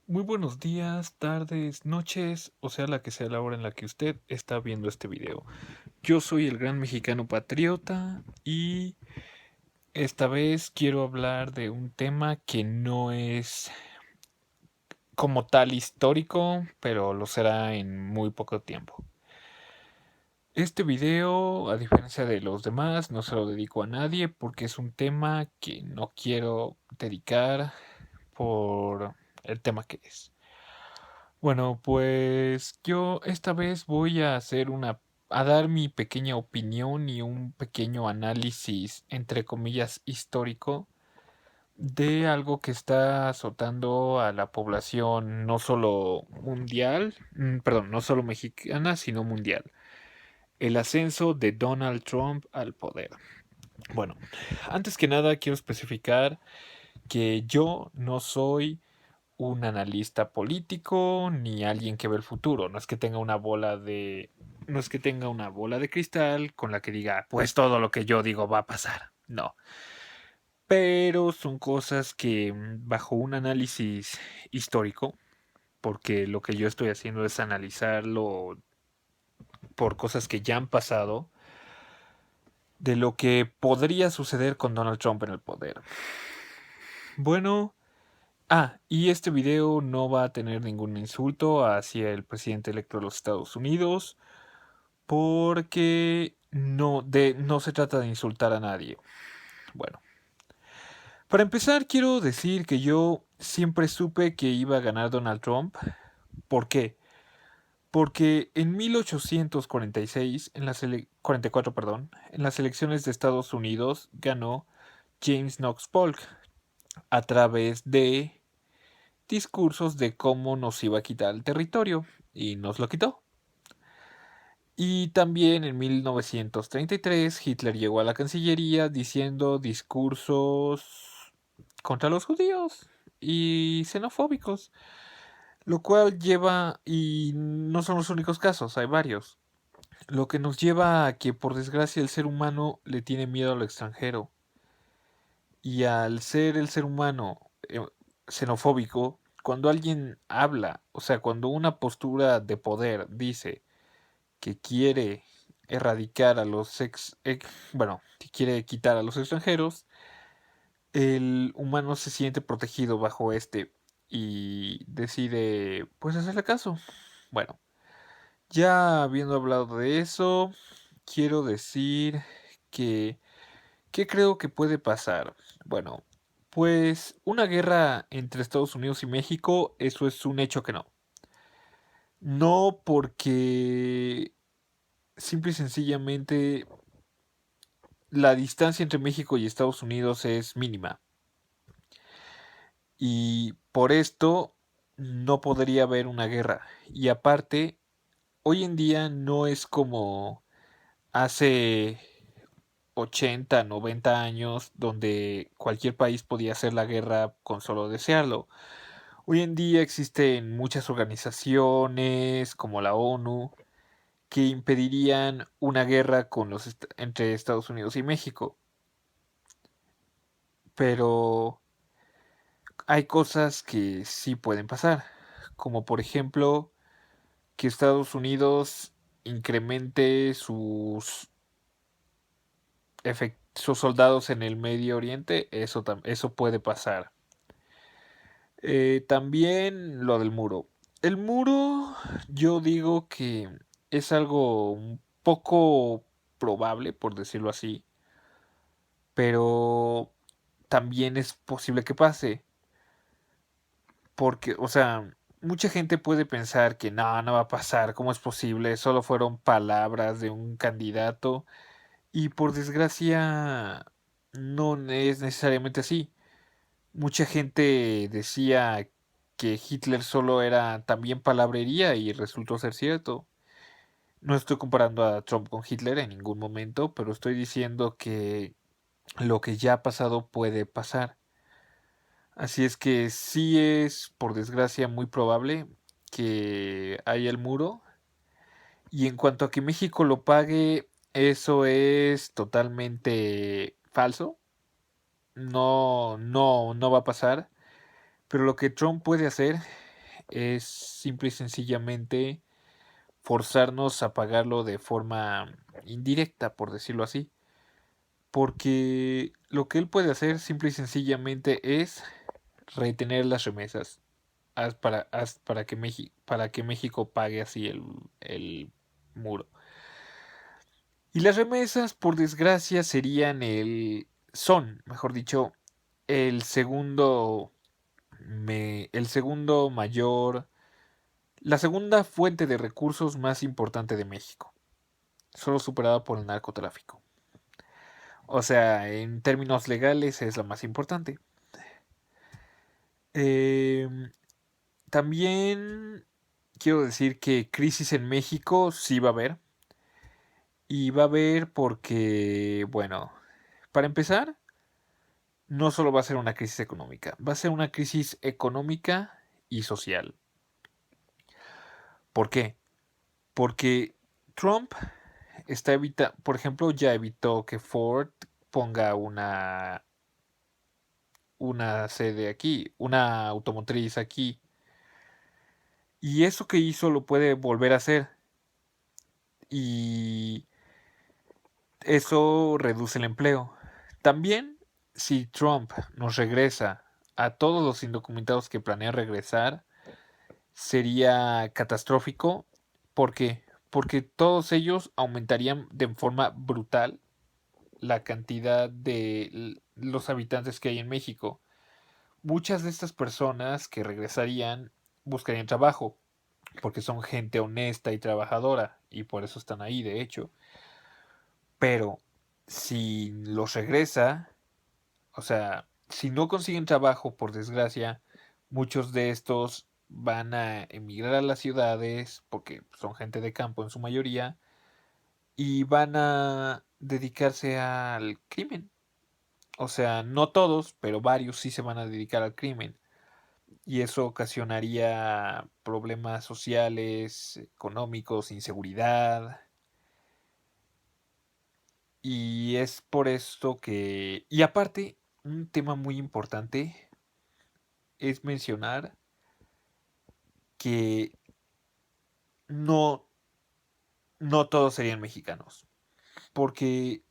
Muy buenos días, tardes, noches, o sea la que sea la hora en la que usted está viendo este video. Yo soy el gran mexicano patriota y esta vez quiero hablar de un tema que no es como tal histórico, pero lo será en muy poco tiempo. Este video, a diferencia de los demás, no se lo dedico a nadie porque es un tema que no quiero dedicar por el tema que es. Bueno, pues yo esta vez voy a a dar mi pequeña opinión y un pequeño análisis, entre comillas, histórico de algo que está azotando a la población no solo mundial, perdón, no solo mexicana, sino mundial. El ascenso de Donald Trump al poder. Bueno, antes que nada quiero especificar que yo no soy un analista político ni alguien que ve el futuro. No es que tenga una bola de cristal con la que diga, pues todo lo que yo digo va a pasar. No. Pero son cosas que bajo un análisis histórico, porque lo que yo estoy haciendo es analizarlo por cosas que ya han pasado, de lo que podría suceder con Donald Trump en el poder. Bueno, y este video no va a tener ningún insulto hacia el presidente electo de los Estados Unidos, porque no se trata de insultar a nadie. Bueno, para empezar quiero decir que yo siempre supe que iba a ganar Donald Trump. ¿Por qué? Porque en 1846, 44, perdón, en las elecciones de Estados Unidos ganó James Knox Polk a través de discursos de cómo nos iba a quitar el territorio y nos lo quitó. Y también en 1933 Hitler llegó a la Cancillería diciendo discursos contra los judíos y xenofóbicos, lo cual lleva, y no son los únicos casos, hay varios, lo que nos lleva a que por desgracia el ser humano le tiene miedo a lo extranjero. Y al ser el ser humano xenofóbico, cuando alguien habla, o sea, cuando una postura de poder dice que quiere erradicar a bueno, que quiere quitar a los extranjeros, el humano se siente protegido bajo y decide pues hacerle caso. Bueno, ya habiendo hablado de eso, quiero decir que ¿qué creo que puede pasar? Bueno, pues una guerra entre Estados Unidos y México, eso es un hecho que no. No porque simple y sencillamente la distancia entre México y Estados Unidos es mínima. Y por esto no podría haber una guerra. Y aparte, hoy en día no es como hace 80, 90 años donde cualquier país podía hacer la guerra con solo desearlo. Hoy en día existen muchas organizaciones como la ONU que impedirían una guerra entre Estados Unidos y México. Pero hay cosas que sí pueden pasar, como por ejemplo que Estados Unidos incremente sus soldados en el Medio Oriente, eso puede pasar. También lo del muro. El muro, yo digo que es algo un poco probable, por decirlo así, pero también es posible que pase. Porque, o sea, mucha gente puede pensar que no va a pasar, ¿cómo es posible? Solo fueron palabras de un candidato y por desgracia no es necesariamente así. Mucha gente decía que Hitler solo era también palabrería y resultó ser cierto. No estoy comparando a Trump con Hitler en ningún momento, pero estoy diciendo que lo que ya ha pasado puede pasar. Así es que sí es, por desgracia, muy probable que haya el muro. Y en cuanto a que México lo pague, eso es totalmente falso. No va a pasar. Pero lo que Trump puede hacer es simple y sencillamente forzarnos a pagarlo de forma indirecta, por decirlo así. Porque lo que él puede hacer simple y sencillamente es retener las remesas para que México pague así el muro. Y las remesas, por desgracia, mejor dicho, el segundo, el segundo mayor, la segunda fuente de recursos más importante de México, solo superada por el narcotráfico. O sea, en términos legales es la más importante. Em, También quiero decir que crisis en México sí va a haber. Y va a haber porque, bueno, para empezar, no solo va a ser una crisis económica, va a ser una crisis económica y social. ¿Por qué? Porque Trump por ejemplo, ya evitó que Ford ponga una sede aquí, una automotriz aquí. Y eso que hizo lo puede volver a hacer. Y eso reduce el empleo. También, si Trump nos regresa a todos los indocumentados que planea regresar, sería catastrófico. ¿Por qué? Porque todos ellos aumentarían de forma brutal la cantidad de los habitantes que hay en México. Muchas de estas personas que regresarían buscarían trabajo, porque son gente honesta y trabajadora, y por eso están ahí, de hecho. Pero si los regresa, o sea, si no consiguen trabajo, por desgracia, muchos de estos van a emigrar a las ciudades, porque son gente de campo en su mayoría, y van a dedicarse al crimen. O sea, no todos, pero varios sí se van a dedicar al crimen. Y eso ocasionaría problemas sociales, económicos, inseguridad. Y es por esto que... Y aparte, un tema muy importante es mencionar que no, no todos serían mexicanos. Porque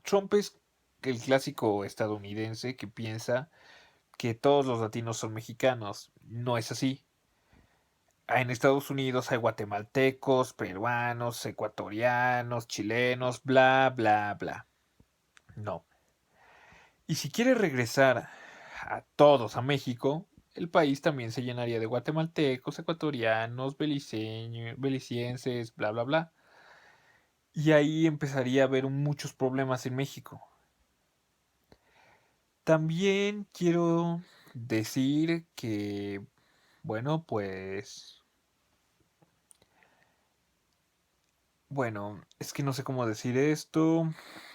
Trump es el clásico estadounidense que piensa que todos los latinos son mexicanos. No es así. En Estados Unidos hay guatemaltecos, peruanos, ecuatorianos, chilenos, bla, bla, bla. No. Y si quiere regresar a todos a México, el país también se llenaría de guatemaltecos, ecuatorianos, belicienses, bla, bla, bla. Y ahí empezaría a haber muchos problemas en México. También quiero decir que, bueno, es que no sé cómo decir esto,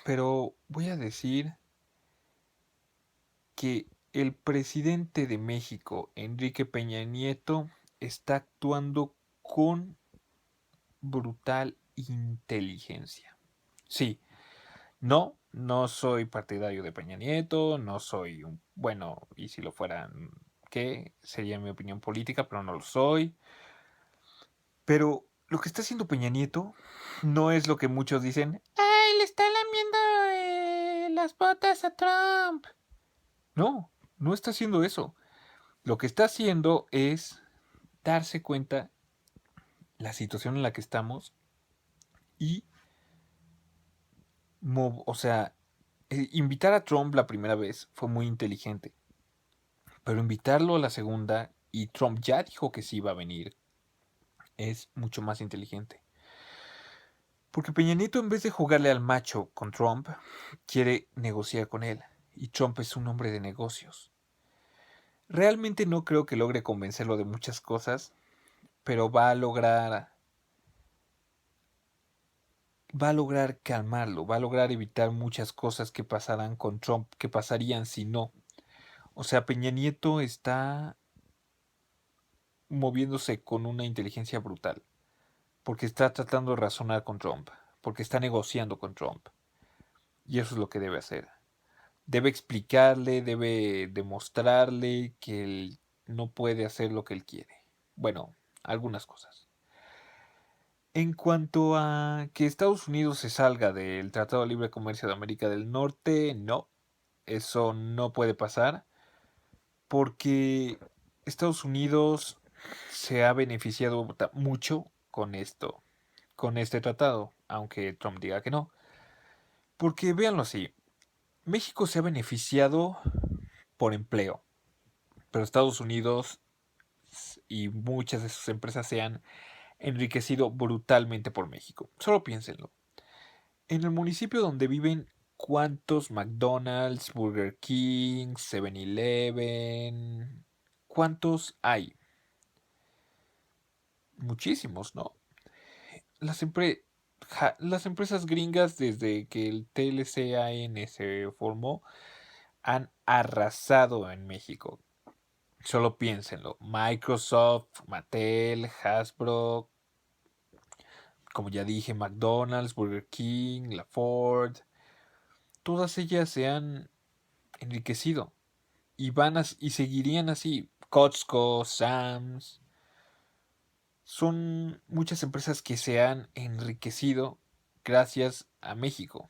pero voy a decir que el presidente de México, Enrique Peña Nieto, está actuando con brutal inteligencia. Sí, no soy partidario de Peña Nieto, no soy un... Bueno, y si lo fueran, ¿qué? Sería mi opinión política, pero no lo soy. Pero lo que está haciendo Peña Nieto no es lo que muchos dicen, ¡ay, le está lamiendo las botas a Trump! No, no está haciendo eso. Lo que está haciendo es darse cuenta la situación en la que estamos y, o sea, invitar a Trump la primera vez fue muy inteligente, pero invitarlo a la segunda y Trump ya dijo que sí iba a venir es mucho más inteligente. Porque Peña Nieto, en vez de jugarle al macho con Trump, quiere negociar con él. Y Trump es un hombre de negocios. Realmente no creo que logre convencerlo de muchas cosas, pero va a lograr calmarlo, va a lograr evitar muchas cosas que pasarán con Trump, que pasarían si no. O sea, Peña Nieto está moviéndose con una inteligencia brutal, porque está tratando de razonar con Trump, porque está negociando con Trump. Y eso es lo que debe hacer. Debe explicarle, debe demostrarle que él no puede hacer lo que él quiere. Bueno, algunas cosas. En cuanto a que Estados Unidos se salga del Tratado de Libre Comercio de América del Norte, no, eso no puede pasar porque Estados Unidos se ha beneficiado mucho con esto, con este tratado, aunque Trump diga que no. Porque véanlo así, México se ha beneficiado por empleo, pero Estados Unidos y muchas de sus empresas se han enriquecido brutalmente por México. Solo piénsenlo. En el municipio donde viven, ¿cuántos McDonald's, Burger King, 7-Eleven? ¿Cuántos hay? Muchísimos, ¿no? Las, las empresas gringas, desde que el TLCAN se formó, han arrasado en México. Solo piénsenlo. Microsoft, Mattel, Hasbro, como ya dije, McDonald's, Burger King, la Ford, todas ellas se han enriquecido y y seguirían así. Costco, Sam's, son muchas empresas que se han enriquecido gracias a México.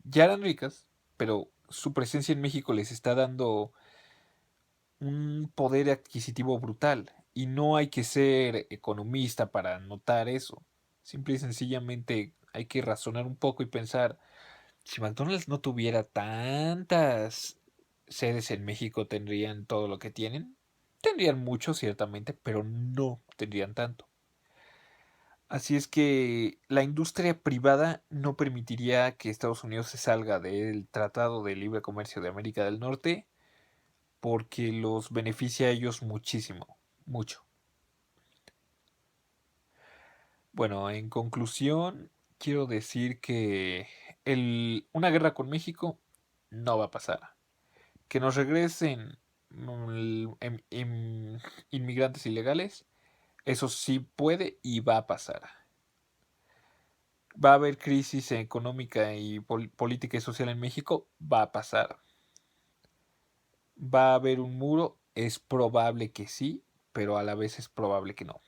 Ya eran ricas, pero su presencia en México les está dando un poder adquisitivo brutal. Y no hay que ser economista para notar eso. Simple y sencillamente hay que razonar un poco y pensar, si McDonald's no tuviera tantas sedes en México, ¿tendrían todo lo que tienen? Tendrían mucho, ciertamente, pero no tendrían tanto. Así es que la industria privada no permitiría que Estados Unidos se salga del Tratado de Libre Comercio de América del Norte porque los beneficia a ellos muchísimo, mucho. Bueno, en conclusión, quiero decir que una guerra con México no va a pasar. Que nos regresen inmigrantes ilegales, eso sí puede y va a pasar. ¿Va a haber crisis económica y política y social en México? Va a pasar. ¿Va a haber un muro? Es probable que sí, pero a la vez es probable que no.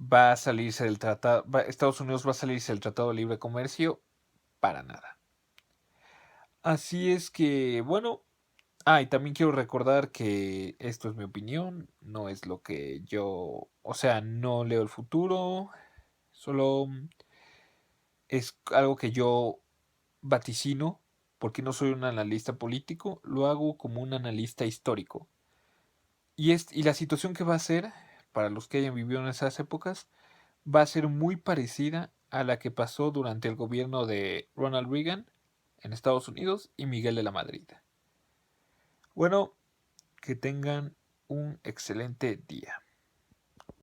¿Va a salirse del tratado? ¿Estados Unidos va a salirse del Tratado de Libre Comercio? Para nada. Así es que, bueno. Y también quiero recordar que esto es mi opinión, no es lo que yo, o sea, no leo el futuro, solo es algo que yo vaticino, porque no soy un analista político, lo hago como un analista histórico. Y la situación que va a ser, para los que hayan vivido en esas épocas, va a ser muy parecida a la que pasó durante el gobierno de Ronald Reagan en Estados Unidos y Miguel de la Madrid. Bueno, que tengan un excelente día.